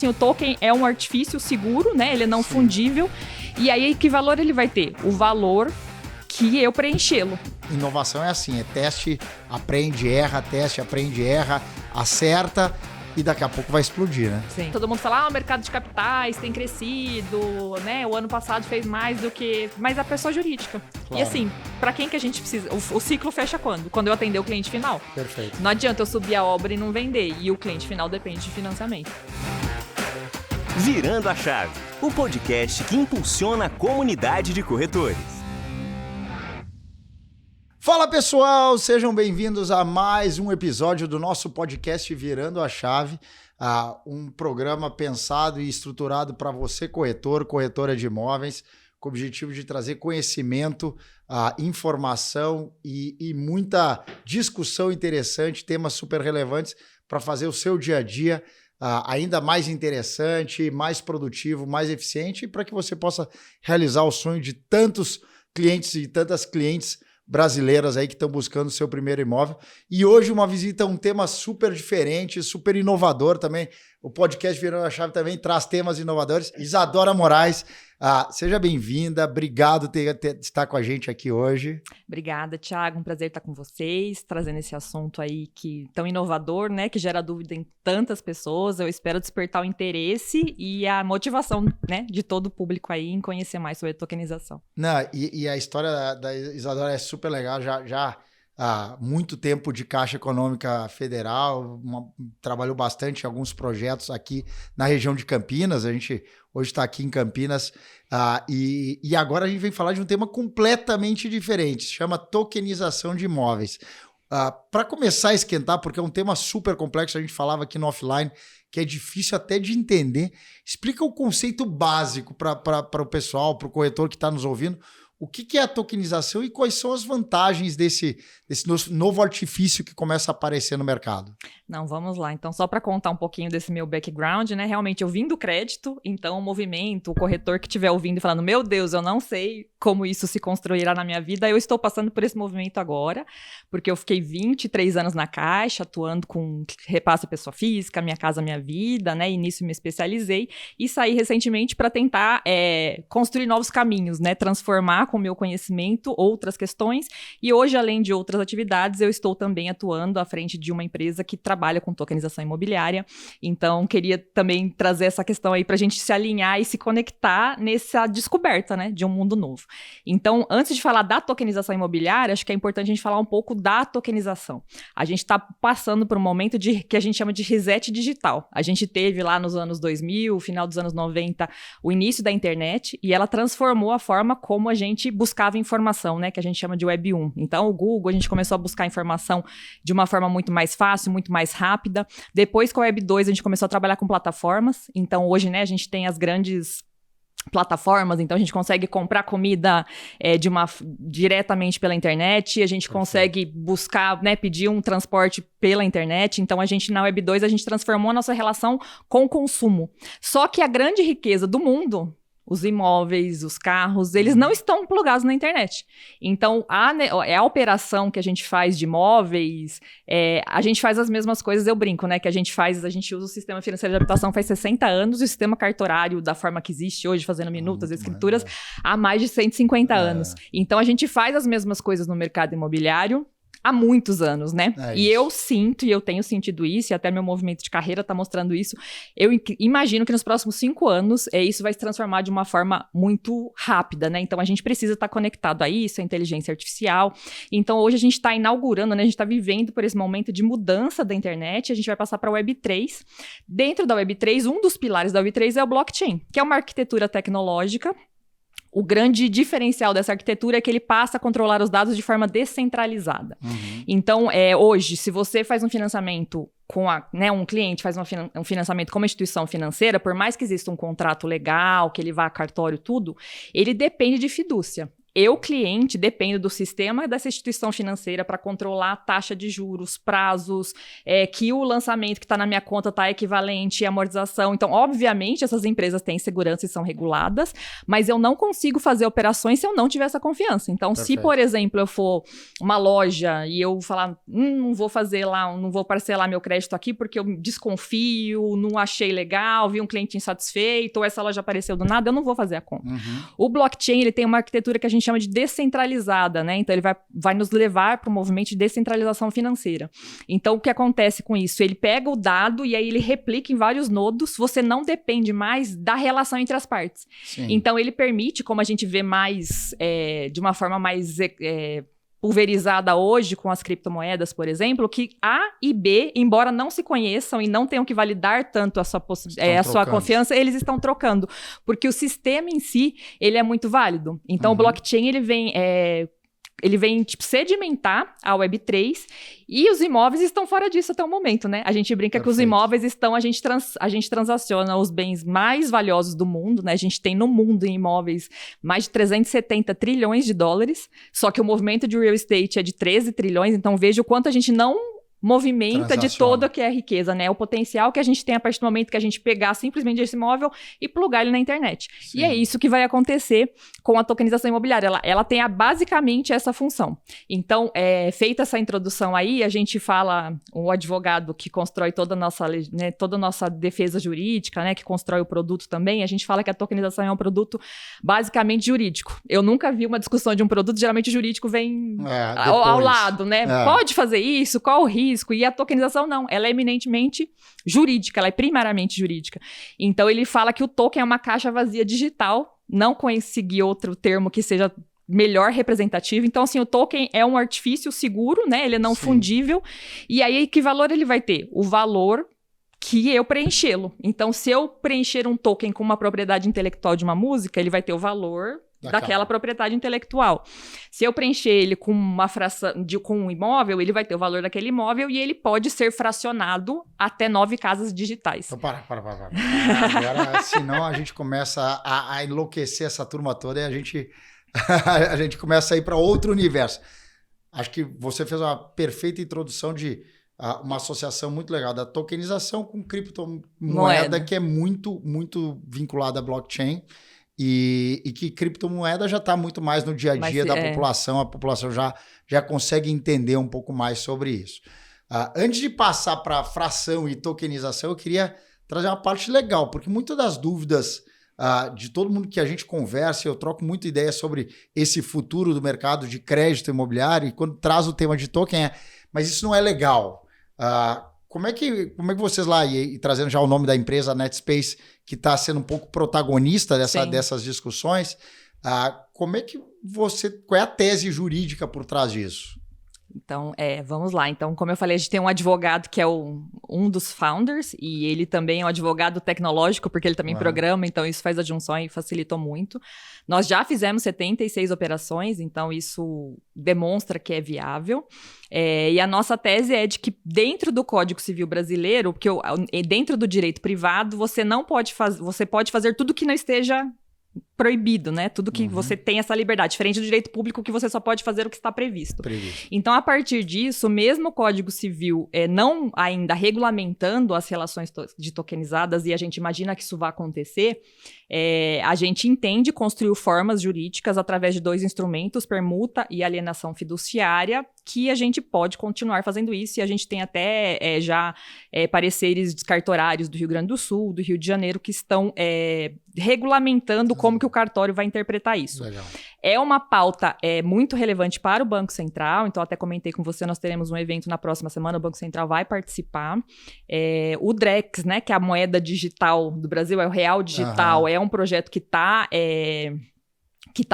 O token é um artifício seguro, né? Ele é não fundível. E aí, que valor ele vai ter? O valor que eu preenchê-lo. Inovação é assim, é teste, aprende, erra, teste, aprende, erra, acerta e daqui a pouco vai explodir, né? Sim. Todo mundo fala, o mercado de capitais tem crescido, né? O ano passado fez mais do que... Mas a pessoa jurídica. Claro. E assim, para quem que a gente precisa? O ciclo fecha quando? Quando eu atender o cliente final. Perfeito. Não adianta eu subir a obra e não vender. E o cliente final depende de financiamento. Virando a Chave, o podcast que impulsiona a comunidade de corretores. Fala pessoal, sejam bem-vindos a mais um episódio do nosso podcast Virando a Chave, um programa pensado e estruturado para você, corretor, corretora de imóveis, com o objetivo de trazer conhecimento, informação e muita discussão interessante, temas super relevantes para fazer o seu dia a dia ainda mais interessante, mais produtivo, mais eficiente, para que você possa realizar o sonho de tantos clientes e tantas clientes brasileiras aí que estão buscando o seu primeiro imóvel. E hoje uma visita a um tema super diferente, super inovador também. O podcast Virando a Chave também traz temas inovadores. Isadora Moraes, seja bem-vinda. Obrigado por estar com a gente aqui hoje. Obrigada, Thiago. Um prazer estar com vocês, trazendo esse assunto aí tão inovador, né? Que gera dúvida em tantas pessoas. Eu espero despertar o interesse e a motivação, né, de todo o público aí em conhecer mais sobre a tokenização. E a história da Isadora é super legal. Já há muito tempo de Caixa Econômica Federal, trabalhou bastante em alguns projetos aqui na região de Campinas. A gente hoje está aqui em Campinas e agora a gente vem falar de um tema completamente diferente, se chama tokenização de imóveis. Para começar a esquentar, porque é um tema super complexo, a gente falava aqui no offline, que é difícil até de entender, explica o conceito básico para o pessoal, para o corretor que está nos ouvindo. O que é a tokenização e quais são as vantagens desse novo artifício que começa a aparecer no mercado? Não, vamos lá. Então, só para contar um pouquinho desse meu background, né? Realmente, eu vim do crédito, então o movimento, o corretor que estiver ouvindo e falando, meu Deus, eu não sei como isso se construirá na minha vida, eu estou passando por esse movimento agora, porque eu fiquei 23 anos na Caixa, atuando com repasse à pessoa física, Minha Casa Minha Vida, né? E nisso me especializei e saí recentemente para tentar construir novos caminhos, né? Transformar com o meu conhecimento outras questões. E hoje, além de outras atividades, eu estou também atuando à frente de uma empresa que trabalha com tokenização imobiliária. Então, queria também trazer essa questão aí para a gente se alinhar e se conectar nessa descoberta, né, de um mundo novo. Então, antes de falar da tokenização imobiliária, acho que é importante a gente falar um pouco da tokenização. A gente está passando por um momento que a gente chama de reset digital. A gente teve lá nos anos 2000, final dos anos 90, o início da internet, e ela transformou a forma como a gente buscava informação, né, que a gente chama de Web 1. Então, o Google, a gente começou a buscar informação de uma forma muito mais fácil, muito mais rápida. Depois, com a Web 2, a gente começou a trabalhar com plataformas. Então, hoje, né, a gente tem as grandes plataformas, então a gente consegue comprar comida diretamente pela internet, a gente consegue buscar, né, pedir um transporte pela internet. Então, a gente, na Web 2, a gente transformou a nossa relação com o consumo. Só que a grande riqueza do mundo, os imóveis, os carros, eles não estão plugados na internet. Então, a operação que a gente faz de imóveis, a gente faz as mesmas coisas, eu brinco, né? Que a gente usa o sistema financeiro de habitação faz 60 anos, e o sistema cartorário, da forma que existe hoje, fazendo minutas, escrituras, há mais de 150 anos. Então, a gente faz as mesmas coisas no mercado imobiliário há muitos anos, né? E eu sinto, e eu tenho sentido isso, e até meu movimento de carreira está mostrando isso. Eu imagino que nos próximos 5 anos, isso vai se transformar de uma forma muito rápida, né? Então, a gente precisa estar conectado a isso, a inteligência artificial. Então, hoje a gente está inaugurando, né? A gente está vivendo por esse momento de mudança da internet. A gente vai passar para a Web 3. Dentro da Web 3, um dos pilares da Web 3 é o blockchain, que é uma arquitetura tecnológica. O grande diferencial dessa arquitetura é que ele passa a controlar os dados de forma descentralizada. Então, hoje, se você faz um financiamento com um cliente faz um financiamento com uma instituição financeira, por mais que exista um contrato legal, que ele vá a cartório, tudo, ele depende de fidúcia. eu, cliente, dependo do sistema dessa instituição financeira para controlar a taxa de juros, prazos, que o lançamento que está na minha conta está equivalente à amortização. Então, obviamente, essas empresas têm segurança e são reguladas, mas eu não consigo fazer operações se eu não tiver essa confiança. Então, se, por exemplo, eu for uma loja e eu falar, não vou fazer lá, não vou parcelar meu crédito aqui porque eu desconfio, não achei legal, vi um cliente insatisfeito, ou essa loja apareceu do nada, eu não vou fazer a conta. O blockchain, ele tem uma arquitetura que a gente chama de descentralizada, né? Então, ele vai nos levar para o movimento de descentralização financeira. Então, o que acontece com isso? Ele pega o dado e aí ele replica em vários nodos, você não depende mais da relação entre as partes. Sim. Então, ele permite, como a gente vê mais, de uma forma mais pulverizada hoje com as criptomoedas, por exemplo, que A e B, embora não se conheçam e não tenham que validar tanto a sua confiança, eles estão trocando, porque o sistema em si, ele é muito válido. Então, o blockchain, ele vem tipo, sedimentar a Web3 e os imóveis estão fora disso até o momento, né? A gente brinca que os imóveis estão... A gente transaciona os bens mais valiosos do mundo, né? A gente tem no mundo em imóveis mais de 370 trilhões de dólares, só que o movimento de real estate é de 13 trilhões, então veja o quanto a gente não movimenta de toda que é a riqueza, né? O potencial que a gente tem a partir do momento que a gente pegar simplesmente esse imóvel e plugar ele na internet. Sim. E é isso que vai acontecer com a tokenização imobiliária. Ela tem basicamente essa função. Então, feita essa introdução aí, a gente fala, o advogado que constrói toda a nossa defesa jurídica, né? Que constrói o produto também, a gente fala que a tokenização é um produto basicamente jurídico. Eu nunca vi uma discussão de um produto, geralmente o jurídico vem ao lado, né? Pode fazer isso? Qual o risco? E a tokenização não, ela é eminentemente jurídica, ela é primariamente jurídica. Então ele fala que o token é uma caixa vazia digital, não consegui outro termo que seja melhor representativo. Então assim, o token é um artifício seguro, né? Ele é não fundível. E aí que valor ele vai ter? O valor que eu preenchê-lo. Então se eu preencher um token com uma propriedade intelectual de uma música, ele vai ter o valor daquela propriedade intelectual. Se eu preencher ele com uma fração com um imóvel, ele vai ter o valor daquele imóvel e ele pode ser fracionado até 9 casas digitais. Então, para. Agora, senão a gente começa a enlouquecer essa turma toda e a gente começa a ir para outro universo. Acho que você fez uma perfeita introdução de uma associação muito legal da tokenização com criptomoeda, que é muito, muito vinculada à blockchain. E que criptomoeda já está muito mais no dia a dia da população, a população já consegue entender um pouco mais sobre isso. Antes de passar para fração e tokenização, eu queria trazer uma parte legal, porque muitas das dúvidas de todo mundo que a gente conversa, eu troco muita ideia sobre esse futuro do mercado de crédito imobiliário, e quando traz o tema de token mas isso não é legal. Como é que vocês lá, e trazendo já o nome da empresa, NetSpace, que está sendo um pouco protagonista dessas discussões, qual é a tese jurídica por trás disso? Então, vamos lá. Então, como eu falei, a gente tem um advogado que é um dos founders, e ele também é um advogado tecnológico, porque ele também programa, então isso faz a junção e facilitou muito. Nós já fizemos 76 operações, então isso demonstra que é viável. E a nossa tese é de que dentro do Código Civil brasileiro, porque dentro do direito privado, você pode fazer tudo que não esteja proibido, né? Tudo que você tem essa liberdade, diferente do direito público, que você só pode fazer o que está previsto. Então, a partir disso, mesmo o Código Civil não ainda regulamentando as relações de tokenizadas, e a gente imagina que isso vai acontecer, a gente entende, construiu formas jurídicas através de 2 instrumentos, permuta e alienação fiduciária, que a gente pode continuar fazendo isso, e a gente tem até pareceres cartorários do Rio Grande do Sul, do Rio de Janeiro, que estão regulamentando como que o cartório vai interpretar isso. Legal. É uma pauta muito relevante para o Banco Central, então até comentei com você, nós teremos um evento na próxima semana, o Banco Central vai participar. O Drex, né, que é a moeda digital do Brasil, é o real digital, é um projeto que está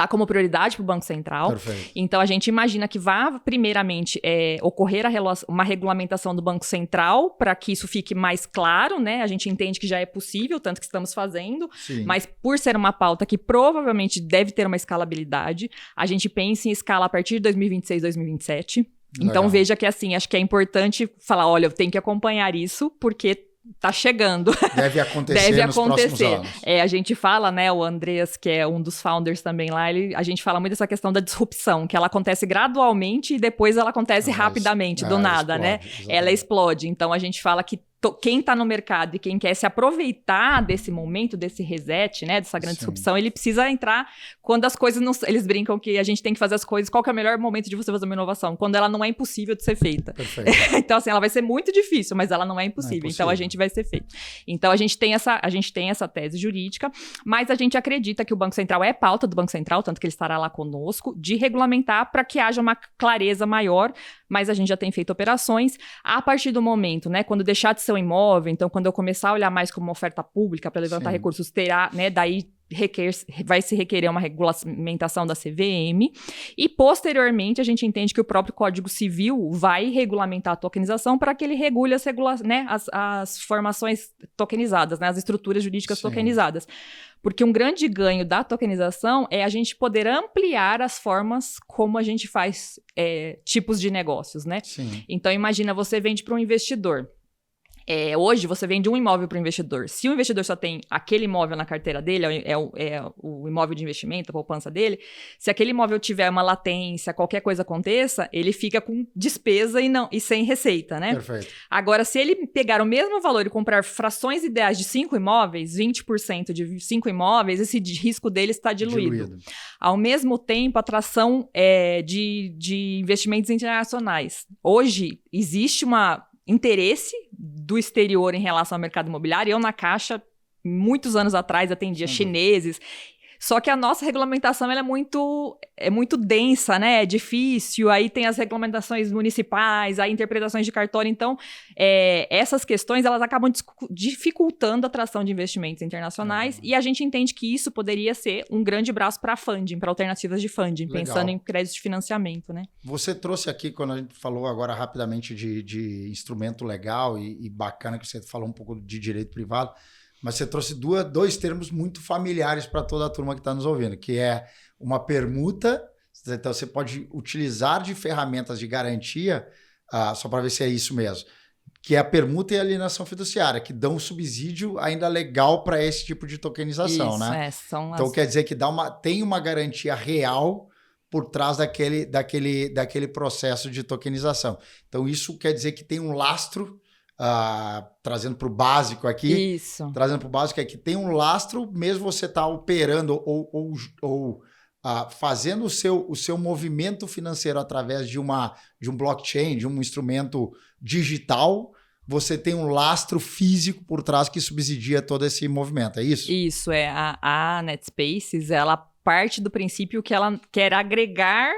como prioridade para o Banco Central. Perfeito. Então, a gente imagina que vai, primeiramente, ocorrer uma regulamentação do Banco Central para que isso fique mais claro, né? A gente entende que já é possível, tanto que estamos fazendo, mas por ser uma pauta que provavelmente deve ter uma escalabilidade, a gente pensa em escala a partir de 2026, 2027. Então, veja que, assim, acho que é importante falar, olha, eu tenho que acompanhar isso, porque tá chegando. Deve acontecer nos próximos anos. A gente fala, né, o Andreas, que é um dos founders também lá, a gente fala muito dessa questão da disrupção, que ela acontece gradualmente e depois ela acontece rapidamente, do nada, explode, né? exatamente. Ela explode. Então, a gente fala que quem está no mercado e quem quer se aproveitar desse momento, desse reset, né, dessa grande disrupção, ele precisa entrar quando as coisas não... Eles brincam que a gente tem que fazer as coisas... Qual que é o melhor momento de você fazer uma inovação? Quando ela não é impossível de ser feita. Perfeito. Então, assim, ela vai ser muito difícil, mas ela não é impossível. Então, a gente vai ser feito. Então, a gente tem essa tese jurídica, mas a gente acredita que o Banco Central é pauta do Banco Central, tanto que ele estará lá conosco, de regulamentar para que haja uma clareza maior, mas a gente já tem feito operações. A partir do momento, né, quando deixar de ser um imóvel, então quando eu começar a olhar mais como uma oferta pública para levantar recursos, terá, né, daí vai se requerer uma regulamentação da CVM e, posteriormente, a gente entende que o próprio Código Civil vai regulamentar a tokenização para que ele regule as formações tokenizadas, né, as estruturas jurídicas tokenizadas. Porque um grande ganho da tokenização é a gente poder ampliar as formas como a gente faz tipos de negócios, né? Sim. Então, imagina, você vende para um investidor. Hoje, você vende um imóvel para o investidor. Se o investidor só tem aquele imóvel na carteira dele, o imóvel de investimento, a poupança dele, se aquele imóvel tiver uma latência, qualquer coisa aconteça, ele fica com despesa e sem receita, né? Perfeito. Agora, se ele pegar o mesmo valor e comprar frações ideais de 5 imóveis, 20% de 5 imóveis, esse risco dele está diluído. Ao mesmo tempo, a atração de investimentos internacionais. Hoje, existe interesse do exterior em relação ao mercado imobiliário. Eu, na Caixa, muitos anos atrás, atendia chineses. Só que a nossa regulamentação ela é muito densa, né? É difícil. Aí tem as regulamentações municipais, aí interpretações de cartório. Então, essas questões elas acabam dificultando a atração de investimentos internacionais. E a gente entende que isso poderia ser um grande braço para funding, para alternativas de funding, pensando em créditos de financiamento, né? Você trouxe aqui, quando a gente falou agora rapidamente de instrumento legal e bacana, que você falou um pouco de direito privado, mas você trouxe dois termos muito familiares para toda a turma que está nos ouvindo, que é uma permuta. Então, você pode utilizar de ferramentas de garantia, só para ver se é isso mesmo, que é a permuta e a alienação fiduciária, que dão um subsídio ainda legal para esse tipo de tokenização, isso, né? Então, quer dizer que tem uma garantia real por trás daquele processo de tokenização. Então, isso quer dizer que tem um lastro. Trazendo para o básico aqui. Isso. Trazendo para o básico aqui, tem um lastro, mesmo você tá operando ou fazendo o seu movimento financeiro através de um blockchain, de um instrumento digital, você tem um lastro físico por trás que subsidia todo esse movimento, é isso? Isso, a NetSpaces, ela parte do princípio que ela quer agregar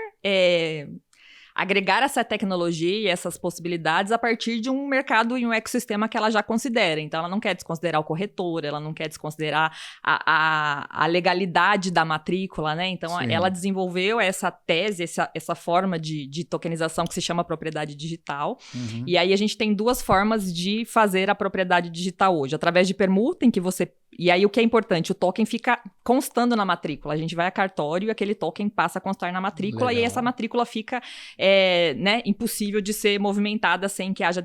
essa tecnologia e essas possibilidades a partir de um mercado e um ecossistema que ela já considera. Então, ela não quer desconsiderar o corretor, ela não quer desconsiderar a legalidade da matrícula, né? Então, ela desenvolveu essa tese, essa forma de tokenização que se chama propriedade digital. Uhum. E aí, a gente tem duas formas de fazer a propriedade digital hoje. Através de permuta, em que você... E aí, o que é importante? O token fica constando na matrícula. A gente vai a cartório e aquele token passa a constar na matrícula. Legal. E aí essa matrícula fica impossível de ser movimentada sem que haja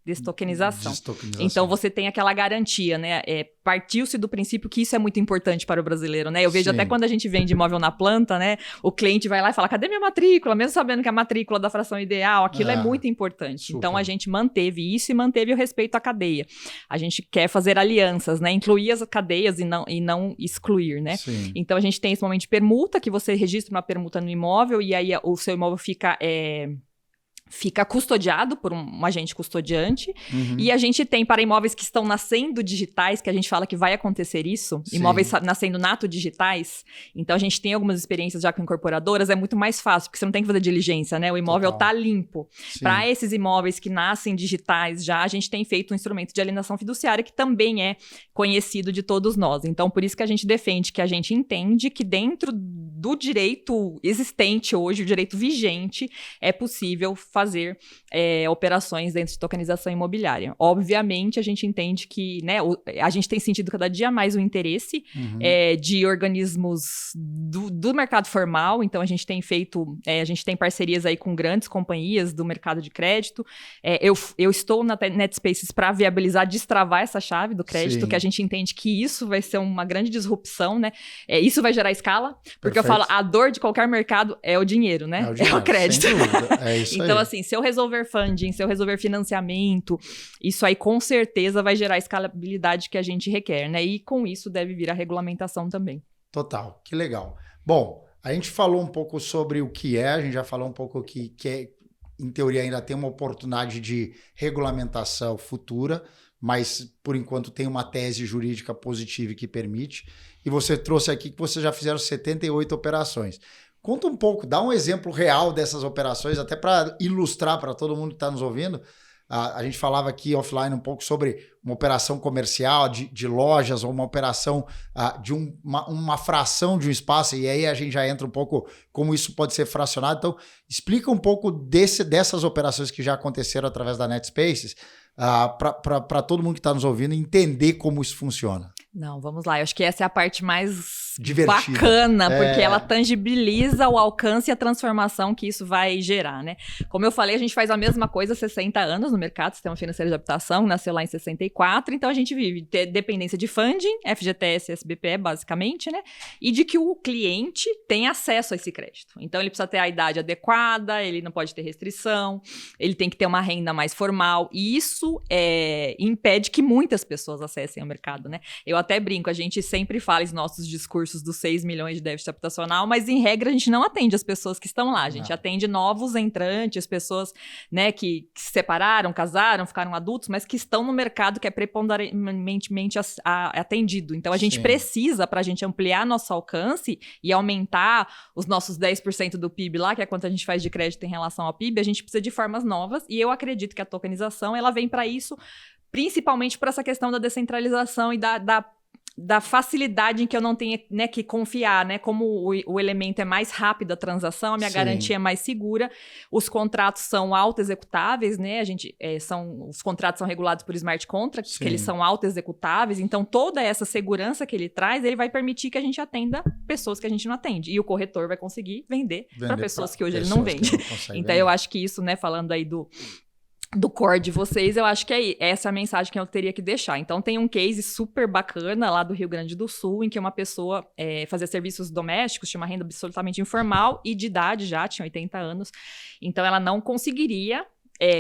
destokenização. Então, você tem aquela garantia, né? Partiu-se do princípio que isso é muito importante para o brasileiro, né? Eu vejo até quando a gente vende imóvel na planta, né? O cliente vai lá e fala, cadê minha matrícula? Mesmo sabendo que a matrícula da fração ideal, aquilo é muito importante. Super. Então, a gente manteve isso e manteve o respeito à cadeia. A gente quer fazer alianças, né? Incluir as cadeias e não excluir, né? Sim. Então, a gente tem esse momento de permuta, que você registra uma permuta no imóvel e aí o seu imóvel fica custodiado por um agente custodiante. Uhum. E a gente tem para imóveis que estão nascendo digitais, que a gente fala que vai acontecer isso, imóveis nascendo nato digitais. Então, a gente tem algumas experiências já com incorporadoras, é muito mais fácil, porque você não tem que fazer diligência, né? O imóvel está limpo. Para esses imóveis que nascem digitais já, a gente tem feito um instrumento de alienação fiduciária, que também é conhecido de todos nós. Então, por isso que a gente defende, que a gente entende que dentro do direito existente hoje, o direito vigente, é possível fazer operações dentro de tokenização imobiliária. Obviamente, a gente entende que, né, a gente tem sentido cada dia mais o interesse de organismos do mercado formal, então a gente tem a gente tem parcerias aí com grandes companhias do mercado de crédito. Eu estou na NetSpaces para viabilizar, destravar essa chave do crédito, que a gente entende que isso vai ser uma grande disrupção, né? Isso vai gerar escala, porque eu falo, a dor de qualquer mercado é o dinheiro, né? É o crédito. Sem dúvida. É isso então, aí. assim, se eu resolver funding, se eu resolver financiamento, isso aí com certeza vai gerar a escalabilidade que a gente requer, né? E com isso deve vir a regulamentação também. Total, que legal. Bom, a gente falou um pouco sobre o que a gente já falou um pouco que em teoria ainda tem uma oportunidade de regulamentação futura, mas por enquanto tem uma tese jurídica positiva que permite. E você trouxe aqui que vocês já fizeram 78 operações. Conta um pouco, dá um exemplo real dessas operações, até para ilustrar para todo mundo que está nos ouvindo. A gente falava aqui offline um pouco sobre uma operação comercial de lojas ou uma operação de uma fração de um espaço, e aí a gente já entra um pouco como isso pode ser fracionado. Então, explica um pouco dessas operações que já aconteceram através da NetSpaces para todo mundo que está nos ouvindo entender como isso funciona. Não, vamos lá. Eu acho que essa é a parte mais divertida, bacana, porque ela tangibiliza o alcance e a transformação que isso vai gerar, né? Como eu falei, a gente faz a mesma coisa há 60 anos no mercado, Sistema Financeiro de Habitação, nasceu lá em 64, então a gente vive dependência de funding, FGTS, SBPE, basicamente, né? E de que o cliente tem acesso a esse crédito. Então ele precisa ter a idade adequada, ele não pode ter restrição, ele tem que ter uma renda mais formal, e isso impede que muitas pessoas acessem o mercado, né? Eu até brinco, a gente sempre fala em nossos discursos dos 6 milhões de déficit habitacional, mas em regra a gente não atende as pessoas que estão lá, a gente atende novos entrantes, pessoas, né, que se separaram, casaram, ficaram adultos, mas que estão no mercado que é preponderantemente atendido. Então a gente precisa, para a gente ampliar nosso alcance e aumentar os nossos 10% do PIB lá, que é quanto a gente faz de crédito em relação ao PIB, a gente precisa de formas novas, e eu acredito que a tokenização, ela vem para isso, principalmente por essa questão da descentralização e da facilidade em que eu não tenho, né, que confiar, né? Como o elemento é mais rápido a transação, a minha garantia é mais segura, os contratos são auto-executáveis, né? Os contratos são regulados por smart contracts, que eles são auto-executáveis, então toda essa segurança que ele traz, ele vai permitir que a gente atenda pessoas que a gente não atende, e o corretor vai conseguir vender para pessoas que hoje ele não vende. Então eu acho que isso, né, falando aí do core de vocês, eu acho que é essa a mensagem que eu teria que deixar. Então, tem um case super bacana lá do Rio Grande do Sul, em que uma pessoa fazia serviços domésticos, tinha uma renda absolutamente informal e de idade já, tinha 80 anos. Então, ela não conseguiria,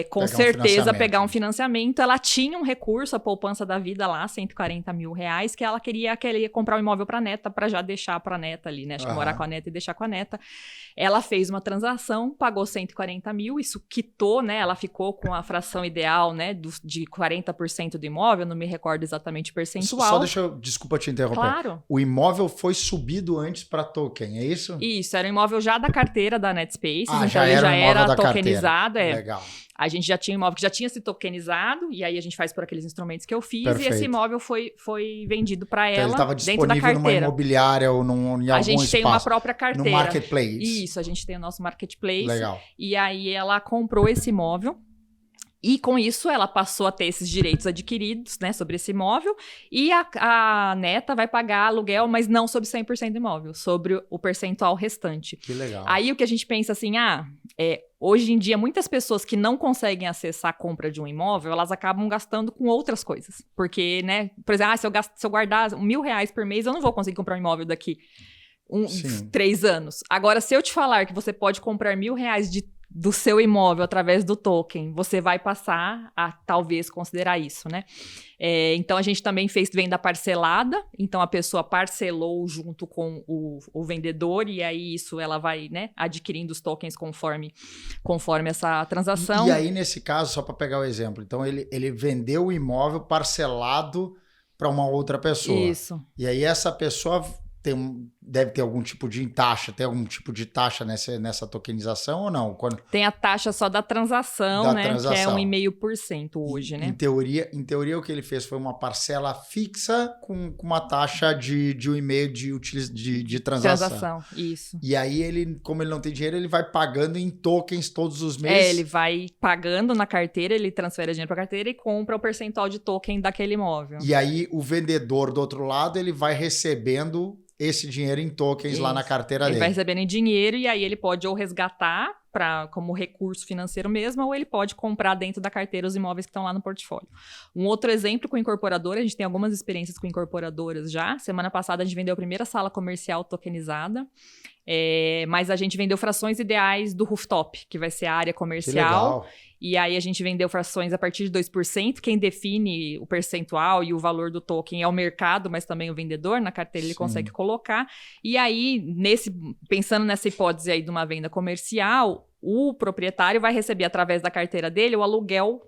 com certeza, pegar um financiamento. Ela tinha um recurso, a poupança da vida lá, R$140 mil, que ela queria comprar um imóvel para a neta, para já deixar para a neta ali, né? Acho que morar com a neta e deixar com a neta. Ela fez uma transação, pagou 140 mil, isso quitou, né? Ela ficou com a fração ideal, né? De 40% do imóvel, não me recordo exatamente o percentual. Desculpa te interromper. Claro. O imóvel foi subido antes para token, é isso? Isso, era um imóvel já da carteira da NetSpaces, então já ele já era tokenizado. Legal. A gente já tinha um imóvel que já tinha se tokenizado, e aí a gente faz por aqueles instrumentos que eu fiz, e esse imóvel foi vendido para ela, ele estava dentro da carteira. Numa imobiliária ou em algum espaço? A gente tem uma própria carteira. No marketplace. Isso, a gente tem o nosso marketplace. Legal. E aí ela comprou esse imóvel, e com isso ela passou a ter esses direitos adquiridos, né, sobre esse imóvel, e a neta vai pagar aluguel, mas não sobre 100% do imóvel, sobre o percentual restante. Que legal. Aí o que a gente pensa assim, hoje em dia muitas pessoas que não conseguem acessar a compra de um imóvel, elas acabam gastando com outras coisas, porque, né, por exemplo, se eu guardar R$1.000 por mês, eu não vou conseguir comprar um imóvel daqui 3 anos. Agora, se eu te falar que você pode comprar R$1.000 do seu imóvel através do token, você vai passar a talvez considerar isso, né? Então, a gente também fez venda parcelada, então a pessoa parcelou junto com o vendedor, e aí isso ela vai, né, adquirindo os tokens conforme essa transação. E aí, nesse caso, só para pegar o exemplo, então ele vendeu o imóvel parcelado para uma outra pessoa. Isso. E aí essa pessoa deve ter algum tipo de taxa, tem algum tipo de taxa nessa tokenização ou não? Tem a taxa só da transação, né? Que é 1,5% hoje, né? Em teoria, o que ele fez foi uma parcela fixa com uma taxa de 1,5% de transação. Isso. E aí, como ele não tem dinheiro, ele vai pagando em tokens todos os meses. Ele vai pagando na carteira, ele transfere dinheiro para a carteira e compra o percentual de token daquele imóvel. E aí, o vendedor do outro lado, ele vai recebendo esse dinheiro em tokens lá na carteira dele. Ele vai recebendo em dinheiro e aí ele pode ou resgatar como recurso financeiro mesmo, ou ele pode comprar dentro da carteira os imóveis que estão lá no portfólio. Um outro exemplo com incorporadora, a gente tem algumas experiências com incorporadoras já. Semana passada a gente vendeu a primeira sala comercial tokenizada, mas a gente vendeu frações ideais do rooftop, que vai ser a área comercial. E aí a gente vendeu frações a partir de 2%. Quem define o percentual e o valor do token é o mercado, mas também o vendedor. Na carteira ele consegue colocar. E aí, pensando nessa hipótese aí de uma venda comercial, o proprietário vai receber através da carteira dele o aluguel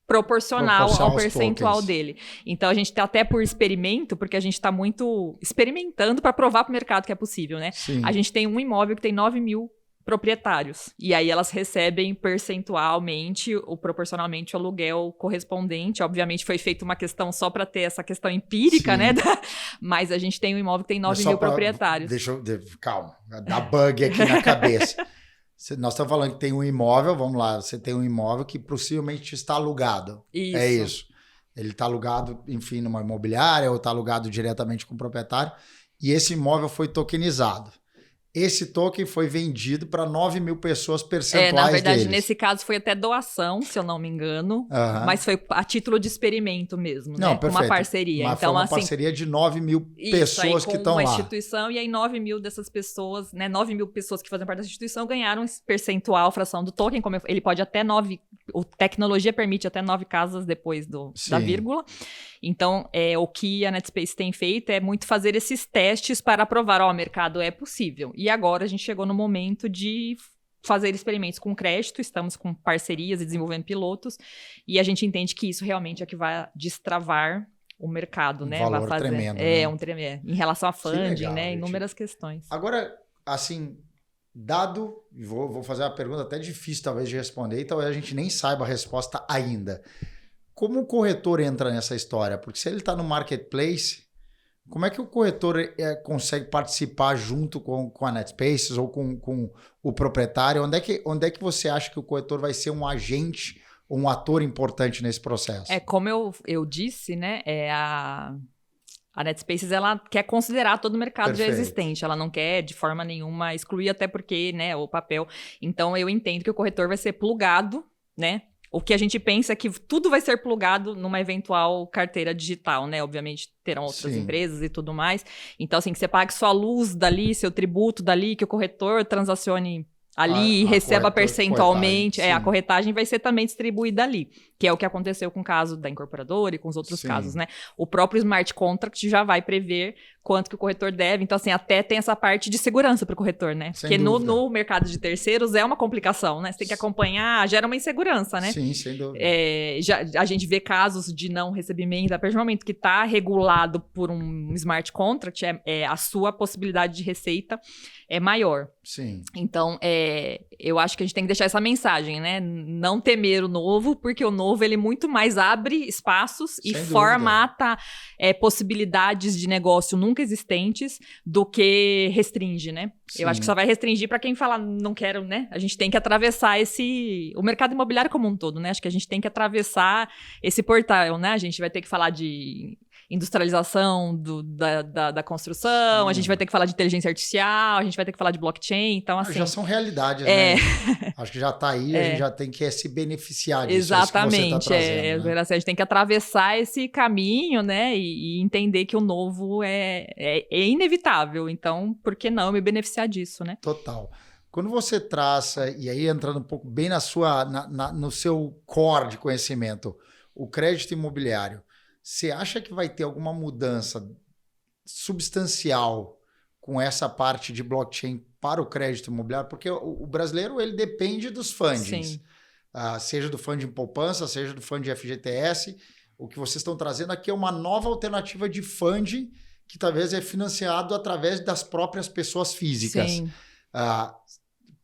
proporcional ao percentual dele. Então, a gente está até por experimento, porque a gente está muito experimentando para provar para o mercado que é possível, né? Sim. A gente tem um imóvel que tem 9 mil proprietários. E aí elas recebem percentualmente ou proporcionalmente o aluguel correspondente. Obviamente foi feita uma questão só para ter essa questão empírica, né? Mas a gente tem um imóvel que tem 9 mil proprietários. Calma, dá bug aqui na cabeça. Nós estamos falando que tem um imóvel, vamos lá, você tem um imóvel que possivelmente está alugado. Isso. É isso. Ele está alugado, enfim, numa imobiliária ou está alugado diretamente com o proprietário. E esse imóvel foi tokenizado. Esse token foi vendido para 9 mil pessoas percentuais na verdade, deles. nesse caso foi até doação, se eu não me engano, mas foi a título de experimento mesmo, né? Perfeito. Uma parceria. Mas então, foi uma parceria de 9 mil pessoas que estão lá. Com uma instituição, e aí 9 mil dessas pessoas, né? 9 mil pessoas que fazem parte dessa instituição ganharam esse percentual, fração do token, como ele pode até 9, a tecnologia permite até 9 casas depois da vírgula. Então, o que a Netspace tem feito é muito fazer esses testes para provar, o mercado é possível. E agora a gente chegou no momento de fazer experimentos com crédito, estamos com parcerias e desenvolvendo pilotos, e a gente entende que isso realmente é que vai destravar o mercado, né? Valor vai fazer, tremendo. Né? Tremendo. Em relação a funding, legal, né? gente. Inúmeras questões. Agora, assim, vou fazer uma pergunta até difícil talvez de responder, e talvez a gente nem saiba a resposta ainda. Como o corretor entra nessa história? Porque se ele está no marketplace, como é que o corretor consegue participar junto com a Netspace ou com o proprietário? Onde é que você acha que o corretor vai ser um agente ou um ator importante nesse processo? Como eu disse, né? A Netspaces, ela quer considerar todo o mercado já existente. Ela não quer, de forma nenhuma, excluir, até porque, né, o papel. Então, eu entendo que o corretor vai ser plugado, né? O que a gente pensa é que tudo vai ser plugado numa eventual carteira digital, né? Obviamente terão outras empresas e tudo mais. Então, assim, que você pague sua luz dali, seu tributo dali, que o corretor transacione ali e receba percentualmente. A corretagem vai ser também distribuída ali, que é o que aconteceu com o caso da incorporadora e com os outros casos, né? O próprio smart contract já vai prever quanto que o corretor deve. Então, assim, até tem essa parte de segurança para o corretor, né? Porque no mercado de terceiros é uma complicação, né? Você tem que acompanhar, gera uma insegurança, né? Sim, sem dúvida. A gente vê casos de não recebimento, a partir do momento que está regulado por um smart contract, a sua possibilidade de receita é maior. Sim. Então, eu acho que a gente tem que deixar essa mensagem, né? Não temer o novo, porque o novo, ele muito mais abre espaços e formata possibilidades de negócio nunca existentes do que restringe, né? Sim. Eu acho que só vai restringir para quem fala, não quero, né? A gente tem que atravessar o mercado imobiliário como um todo, né? Acho que a gente tem que atravessar esse portal, né? A gente vai ter que falar de industrialização da construção, a gente vai ter que falar de inteligência artificial, a gente vai ter que falar de blockchain, então assim... Já são realidades, né? Acho que já está aí, a gente já tem que se beneficiar disso. Exatamente, isso que você tá trazendo, né? A gente tem que atravessar esse caminho, né, e entender que o novo é inevitável, então por que não me beneficiar disso, né? Total. Quando você traça, e aí entrando um pouco bem no seu core de conhecimento, o crédito imobiliário, você acha que vai ter alguma mudança substancial com essa parte de blockchain para o crédito imobiliário? Porque o brasileiro, ele depende dos fundings. Seja do funding poupança, seja do funding FGTS. O que vocês estão trazendo aqui é uma nova alternativa de funding que talvez é financiado através das próprias pessoas físicas. Sim.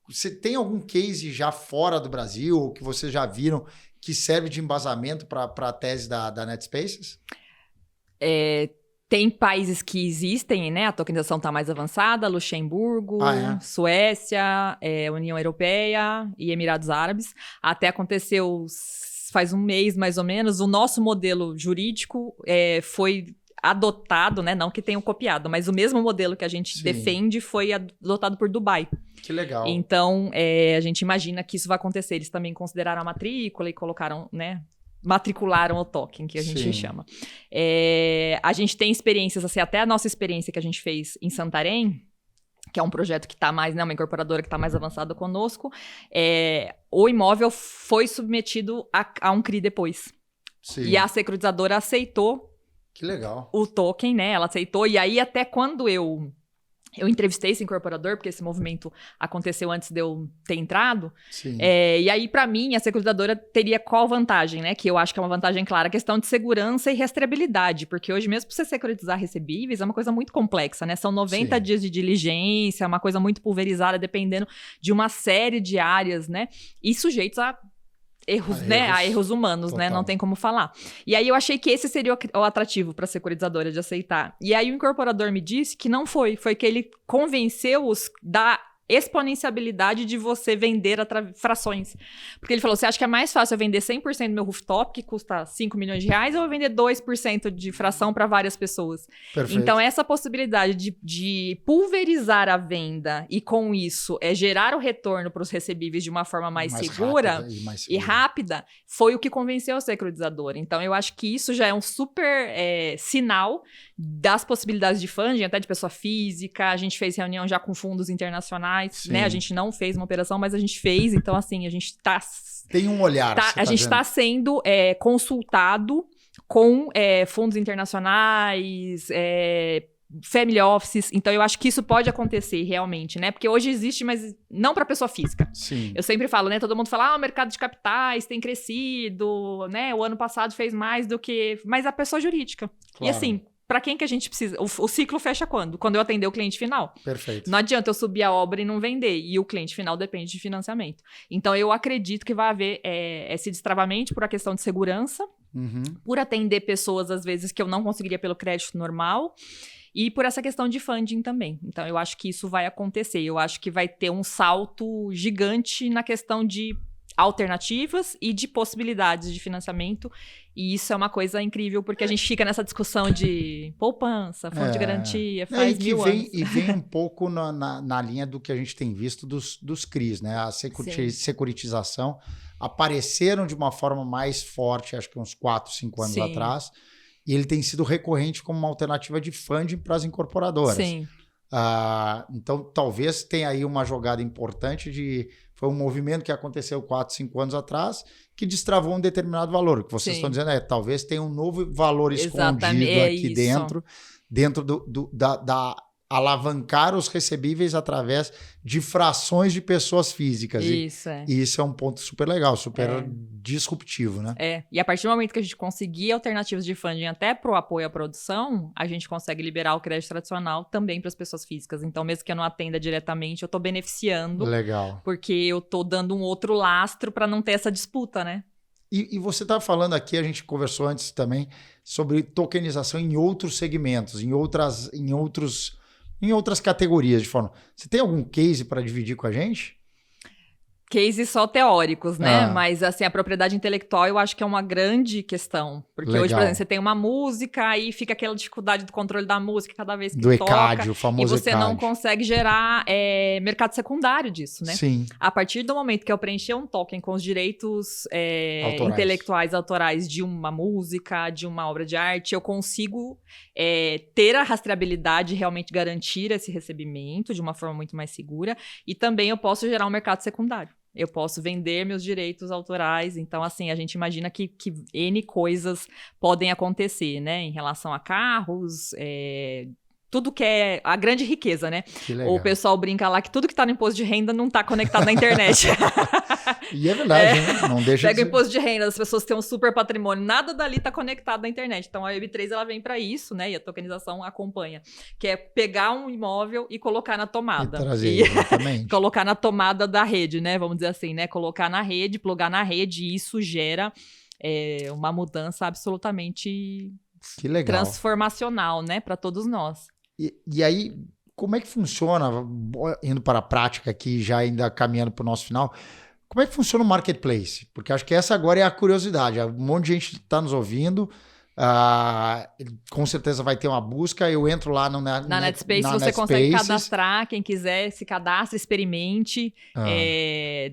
Você tem algum case já fora do Brasil, ou que vocês já viram, que serve de embasamento para a tese da NetSpaces? Tem países que existem, né? A tokenização está mais avançada, Luxemburgo, Suécia, União Europeia e Emirados Árabes. Até aconteceu faz um mês, mais ou menos, o nosso modelo jurídico foi adotado, né? Não que tenham copiado, mas o mesmo modelo que a gente defende foi adotado por Dubai. Que legal. Então, a gente imagina que isso vai acontecer. Eles também consideraram a matrícula e colocaram, né? Matricularam o token, que a gente chama. A gente tem experiências, assim, até a nossa experiência que a gente fez em Santarém, que é um projeto que está mais, né, uma incorporadora que está mais avançada conosco, o imóvel foi submetido a um CRI depois. Sim. E a securitizadora aceitou. Que legal. O token, né? Ela aceitou. E aí, até quando eu entrevistei esse incorporador, porque esse movimento aconteceu antes de eu ter entrado. Sim. E aí, para mim, a securitizadora teria qual vantagem, né? Que eu acho que é uma vantagem clara, a questão de segurança e rastreabilidade. Porque hoje, mesmo para você securitizar recebíveis, é uma coisa muito complexa, né? São 90 dias de diligência, uma coisa muito pulverizada, dependendo de uma série de áreas, né? E sujeitos a erros, né? A erros humanos, né? Não tem como falar. E aí eu achei que esse seria o atrativo para a securitizadora de aceitar. E aí o incorporador me disse que não foi. Foi que ele convenceu-os da exponenciabilidade de você vender frações. Porque ele falou, você acha que é mais fácil eu vender 100% do meu rooftop, que custa 5 milhões de reais, ou eu vender 2% de fração para várias pessoas? Perfeito. Então, essa possibilidade de pulverizar a venda e, com isso, gerar o retorno para os recebíveis de uma forma mais segura e rápida, foi o que convenceu a securitizadora. Então, eu acho que isso já é um super sinal das possibilidades de funding, até de pessoa física. A gente fez reunião já com fundos internacionais, né? A gente não fez uma operação, mas a gente fez. Então, assim, a gente tá... Tem um olhar. A gente está sendo consultado com fundos internacionais, family offices. Então, eu acho que isso pode acontecer realmente, né? Porque hoje existe, mas não para pessoa física. Sim. Eu sempre falo, né? Todo mundo fala, o mercado de capitais tem crescido, né? O ano passado fez mais do que... Mas a pessoa jurídica. Claro. E assim... Para quem que a gente precisa? O ciclo fecha quando? Quando eu atender o cliente final. Perfeito. Não adianta eu subir a obra e não vender. E o cliente final depende de financiamento. Então, eu acredito que vai haver esse destravamento por a questão de segurança, por atender pessoas, às vezes, que eu não conseguiria pelo crédito normal, e por essa questão de funding também. Então, eu acho que isso vai acontecer. Eu acho que vai ter um salto gigante na questão de alternativas e de possibilidades de financiamento, e isso é uma coisa incrível, porque a gente fica nessa discussão de poupança, fundo de garantia, faz mil anos. E vem um pouco na linha do que a gente tem visto dos CRIs, né? A securitização apareceram de uma forma mais forte, acho que uns 4, 5 anos atrás, e ele tem sido recorrente como uma alternativa de funding para as incorporadoras. Sim. Então, talvez tenha aí uma jogada importante foi um movimento que aconteceu 4, 5 anos atrás que destravou um determinado valor. O que vocês estão dizendo talvez tenha um novo valor escondido aqui dentro da alavancar os recebíveis através de frações de pessoas físicas. E isso é um ponto super legal, super disruptivo, né? E a partir do momento que a gente conseguir alternativas de funding até para o apoio à produção, a gente consegue liberar o crédito tradicional também para as pessoas físicas. Então, mesmo que eu não atenda diretamente, eu estou beneficiando. Legal. Porque eu estou dando um outro lastro para não ter essa disputa, né? E você estava falando aqui, a gente conversou antes também, sobre tokenização em outros segmentos, em outras categorias de forma. Você tem algum case para dividir com a gente? Cases só teóricos, né? Mas, assim, a propriedade intelectual eu acho que é uma grande questão. Porque hoje, por exemplo, você tem uma música, aí fica aquela dificuldade do controle da música cada vez que toca. ECAD, o famoso ECAD. E você não consegue gerar mercado secundário disso, né? Sim. A partir do momento que eu preencher um token com os direitos intelectuais autorais de uma música, de uma obra de arte, eu consigo ter a rastreabilidade e realmente garantir esse recebimento de uma forma muito mais segura. E também eu posso gerar um mercado secundário. Eu posso vender meus direitos autorais. Então, assim, a gente imagina que N coisas podem acontecer, né? Em relação a carros, tudo que é a grande riqueza, né? Que legal. O pessoal brinca lá que tudo que tá no imposto de renda não tá conectado na internet. E é verdade, né? Não deixa Pega de o ser. imposto de renda, as pessoas têm um super patrimônio, nada dali tá conectado na internet. Então a Web3 ela vem para isso, né? E a tokenização acompanha, que é pegar um imóvel e colocar na tomada. E trazer, exatamente. Colocar na tomada da rede, né? Vamos dizer assim, né? Colocar na rede, plugar na rede, e isso gera uma mudança absolutamente Que legal. transformacional, né? Para todos nós. E aí, como é que funciona, indo para a prática aqui, já ainda caminhando para o nosso final, como é que funciona o marketplace? Porque acho que essa agora é a curiosidade. Um monte de gente está nos ouvindo, com certeza vai ter uma busca, eu entro lá Na Netspace você consegue cadastrar, quem quiser se cadastra, experimente,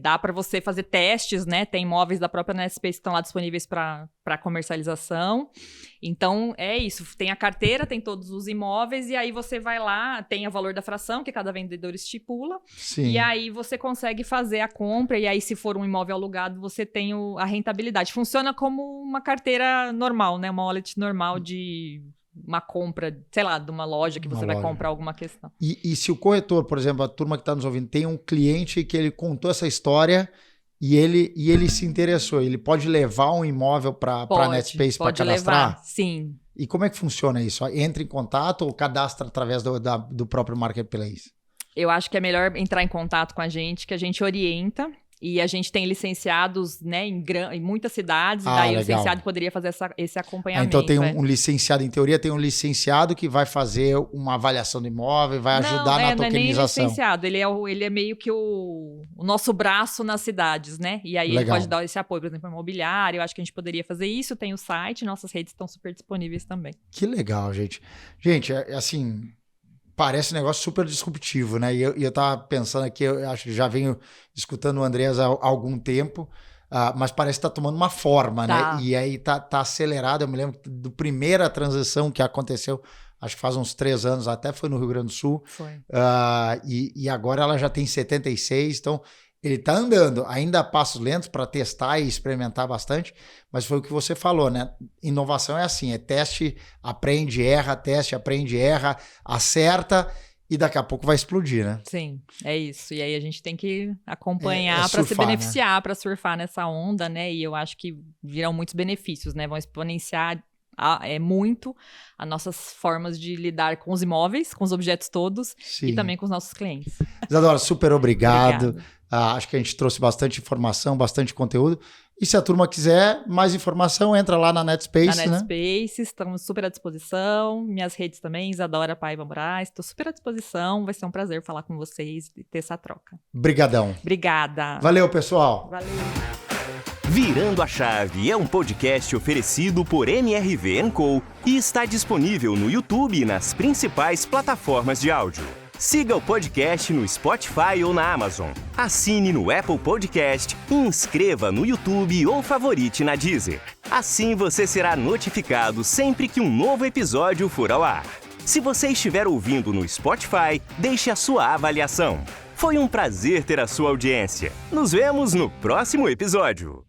dá para você fazer testes, né? Tem imóveis da própria Netspace que estão lá disponíveis para comercialização. Então, é isso. Tem a carteira, tem todos os imóveis, e aí você vai lá, tem o valor da fração, que cada vendedor estipula. Sim. E aí você consegue fazer a compra, e aí se for um imóvel alugado, você tem a rentabilidade. Funciona como uma carteira normal, né? Uma wallet normal de uma compra, sei lá, de uma loja que você vai comprar alguma questão. E se o corretor, por exemplo, a turma que está nos ouvindo, tem um cliente que ele contou essa história... E ele se interessou, ele pode levar um imóvel para a Netspace para cadastrar? Levar, sim. E como é que funciona isso? Entra em contato ou cadastra através do próprio marketplace? Eu acho que é melhor entrar em contato com a gente, que a gente orienta. E a gente tem licenciados, né, em muitas cidades, e daí legal. O licenciado poderia fazer esse acompanhamento. Então tem um licenciado, em teoria, tem um licenciado que vai fazer uma avaliação do imóvel, vai ajudar na tokenização. Não é nem licenciado, ele é meio que o nosso braço nas cidades, né? E aí legal. Ele pode dar esse apoio, por exemplo, imobiliário, eu acho que a gente poderia fazer isso, tem o site, nossas redes estão super disponíveis também. Que legal, gente. Gente, assim... Parece um negócio super disruptivo, né? E eu tava pensando aqui, eu acho que já venho escutando o Andreas há algum tempo, mas parece que tá tomando uma forma, né? E aí tá acelerado. Eu me lembro da primeira transição que aconteceu, acho que faz uns 3 anos, até foi no Rio Grande do Sul. Foi. E agora ela já tem 76, então ele tá andando, ainda a passos lentos para testar e experimentar bastante, mas foi o que você falou, né? Inovação é assim, é teste, aprende, erra, teste, aprende, erra, acerta e daqui a pouco vai explodir, né? Sim, é isso. E aí a gente tem que acompanhar para se beneficiar, né? Para surfar nessa onda, né? E eu acho que virão muitos benefícios, né? Vão exponenciar muito as nossas formas de lidar com os imóveis, com os objetos todos. Sim. E também com os nossos clientes. Isadora, super obrigado. Acho que a gente trouxe bastante informação, bastante conteúdo. E se a turma quiser mais informação, entra lá na Netspace, né? Na Netspace, estamos super à disposição. Minhas redes também, Isadora Paiva Moraes. Estou super à disposição. Vai ser um prazer falar com vocês e ter essa troca. Brigadão. Obrigada. Valeu, pessoal. Valeu. Virando a Chave é um podcast oferecido por MRV & Co. e está disponível no YouTube e nas principais plataformas de áudio. Siga o podcast no Spotify ou na Amazon. Assine no Apple Podcast, inscreva no YouTube ou favorite na Deezer. Assim você será notificado sempre que um novo episódio for ao ar. Se você estiver ouvindo no Spotify, deixe a sua avaliação. Foi um prazer ter a sua audiência. Nos vemos no próximo episódio.